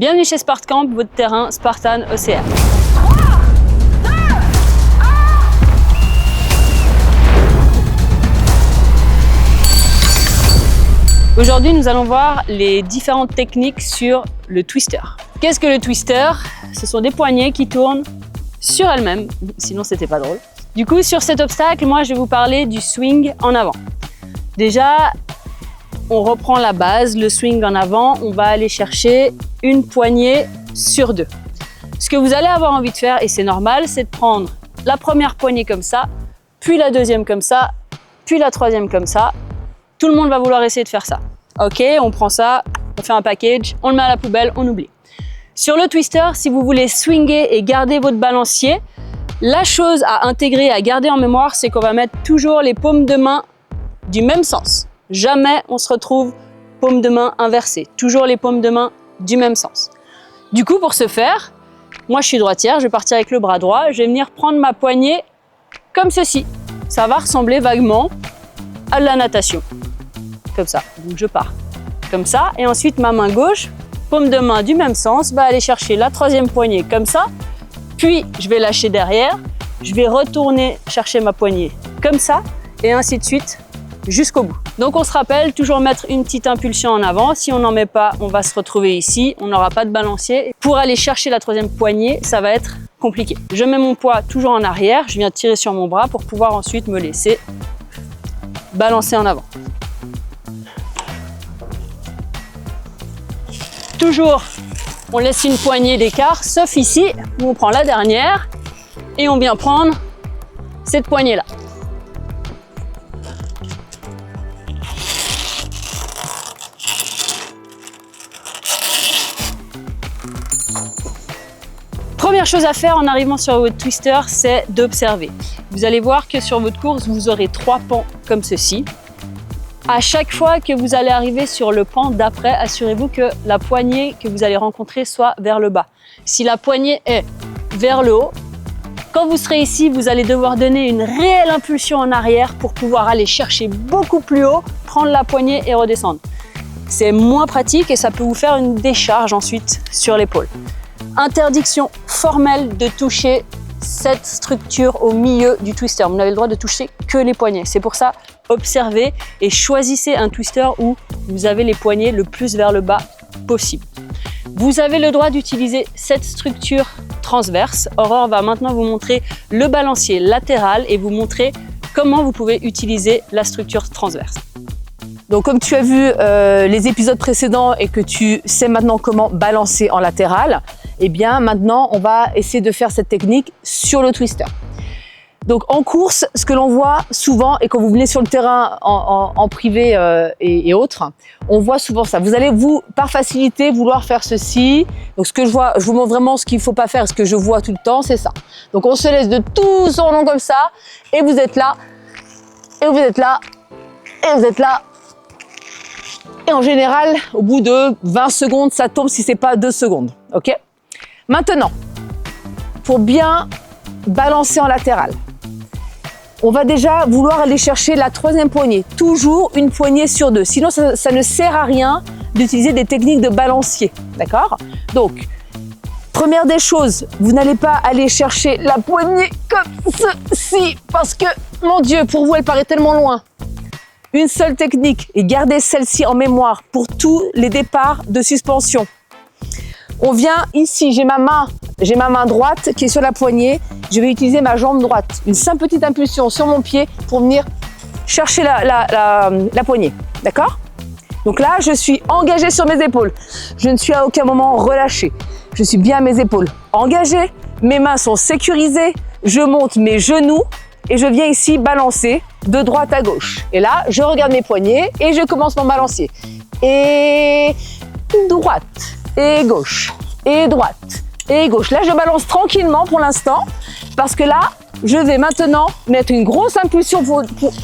Bienvenue chez SpartCamp, votre terrain Spartan OCR. Aujourd'hui, nous allons voir les différentes techniques sur le twister. Qu'est-ce que le twister? Ce sont des poignées qui tournent sur elles-mêmes, sinon c'était pas drôle. Du coup, sur cet obstacle, moi je vais vous parler du swing en avant. Déjà, on reprend la base, le swing en avant, on va aller chercher une poignée sur deux. Ce que vous allez avoir envie de faire, et c'est normal, c'est de prendre la première poignée comme ça, puis la deuxième comme ça, puis la troisième comme ça. Tout le monde va vouloir essayer de faire ça. Ok, on prend ça, on fait un package, on le met à la poubelle, on oublie. Sur le twister, si vous voulez swinger et garder votre balancier, la chose à intégrer, à garder en mémoire, c'est qu'on va mettre toujours les paumes de main du même sens. Jamais on se retrouve paumes de main inversées. Toujours les paumes de main du même sens. Du coup, pour ce faire, moi je suis droitière, je vais partir avec le bras droit, je vais venir prendre ma poignée comme ceci. Ça va ressembler vaguement à la natation. Comme ça, donc je pars comme ça, et ensuite ma main gauche, paume de main du même sens, va aller chercher la troisième poignée comme ça, puis je vais lâcher derrière, je vais retourner chercher ma poignée comme ça, et ainsi de suite jusqu'au bout. Donc on se rappelle, toujours mettre une petite impulsion en avant, si on n'en met pas, on va se retrouver ici, on n'aura pas de balancier. Pour aller chercher la troisième poignée, ça va être compliqué. Je mets mon poids toujours en arrière, je viens tirer sur mon bras pour pouvoir ensuite me laisser balancer en avant. Toujours, on laisse une poignée d'écart, sauf ici, où on prend la dernière et on vient prendre cette poignée-là. Première chose à faire en arrivant sur votre twister, c'est d'observer. Vous allez voir que sur votre course, vous aurez 3 pans comme ceci. À chaque fois que vous allez arriver sur le pan d'après, assurez-vous que la poignée que vous allez rencontrer soit vers le bas. Si la poignée est vers le haut, quand vous serez ici, vous allez devoir donner une réelle impulsion en arrière pour pouvoir aller chercher beaucoup plus haut, prendre la poignée et redescendre. C'est moins pratique et ça peut vous faire une décharge ensuite sur l'épaule. Interdiction formelle de toucher cette structure au milieu du twister. Vous n'avez le droit de toucher que les poignets. C'est pour ça, observez et choisissez un twister où vous avez les poignets le plus vers le bas possible. Vous avez le droit d'utiliser cette structure transverse. Aurore va maintenant vous montrer le balancier latéral et vous montrer comment vous pouvez utiliser la structure transverse. Donc comme tu as vu les épisodes précédents et que tu sais maintenant comment balancer en latéral, eh bien maintenant on va essayer de faire cette technique sur le twister. Donc en course, ce que l'on voit souvent, et quand vous venez sur le terrain en privé et autres, on voit souvent ça. Vous allez par facilité vouloir faire ceci. Donc ce que je vois, je vous montre vraiment ce qu'il ne faut pas faire, ce que je vois tout le temps, c'est ça. Donc on se laisse de tout son long comme ça, et vous êtes là, et vous êtes là, et vous êtes là. Et en général, au bout de 20 secondes, ça tombe si c'est pas 2 secondes. Ok ? Maintenant, pour bien balancer en latéral, on va déjà vouloir aller chercher la troisième poignée. Toujours une poignée sur 2. Sinon, ça ne sert à rien d'utiliser des techniques de balancier. D'accord ? Donc, première des choses, vous n'allez pas aller chercher la poignée comme ceci parce que, mon Dieu, pour vous, elle paraît tellement loin. Une seule technique et gardez celle-ci en mémoire pour tous les départs de suspension. On vient ici, j'ai ma main droite qui est sur la poignée, je vais utiliser ma jambe droite. Une simple petite impulsion sur mon pied pour venir chercher la poignée, d'accord ? Donc là, je suis engagée sur mes épaules. Je ne suis à aucun moment relâchée. Je suis bien à mes épaules engagées, mes mains sont sécurisées, je monte mes genoux et je viens ici balancer de droite à gauche. Et là, je regarde mes poignets et je commence mon balancier. Et droite, et gauche, et droite, et gauche. Là, je balance tranquillement pour l'instant parce que là, je vais maintenant mettre une grosse impulsion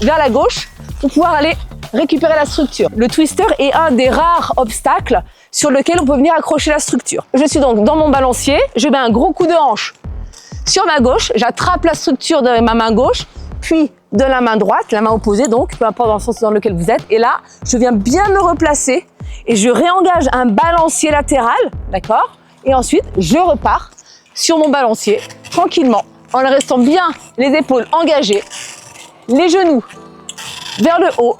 vers la gauche pour pouvoir aller récupérer la structure. Le twister est un des rares obstacles sur lequel on peut venir accrocher la structure. Je suis donc dans mon balancier, je mets un gros coup de hanche sur ma gauche, j'attrape la structure de ma main gauche, appui de la main droite, la main opposée donc, peu importe dans le sens dans lequel vous êtes. Et là, je viens bien me replacer et je réengage un balancier latéral, d'accord? Et ensuite, je repars sur mon balancier tranquillement, en restant bien les épaules engagées, les genoux vers le haut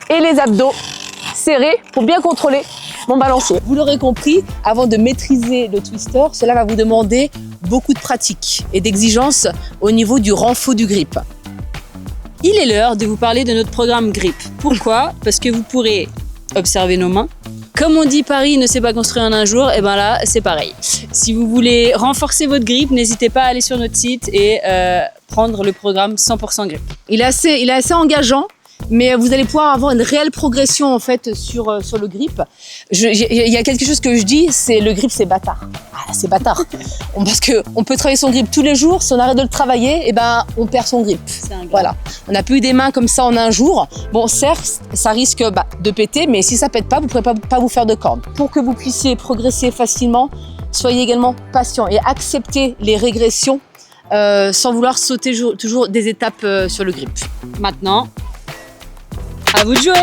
et les abdos serrés pour bien contrôler mon balancier. Vous l'aurez compris, avant de maîtriser le twister, cela va vous demander beaucoup de pratique et d'exigence au niveau du renfort du grip. Il est l'heure de vous parler de notre programme Grip. Pourquoi? Parce que vous pourrez observer nos mains. Comme on dit, Paris ne s'est pas construit en un jour, et bien là, c'est pareil. Si vous voulez renforcer votre grip, n'hésitez pas à aller sur notre site et prendre le programme 100% Grip. Il est assez engageant, mais vous allez pouvoir avoir une réelle progression en fait sur le grip. Il y a quelque chose que je dis, c'est le grip, c'est bâtard. Ah, c'est bâtard. Parce qu'on peut travailler son grip tous les jours, si on arrête de le travailler, et ben on perd son grip. Voilà. On n'a plus eu des mains comme ça en un jour. Bon, certes, ça risque de péter, mais si ça pète pas, vous ne pourrez pas vous faire de cordes. Pour que vous puissiez progresser facilement, soyez également patient et acceptez les régressions sans vouloir sauter toujours des étapes sur le grip. Maintenant, à vous de jouer!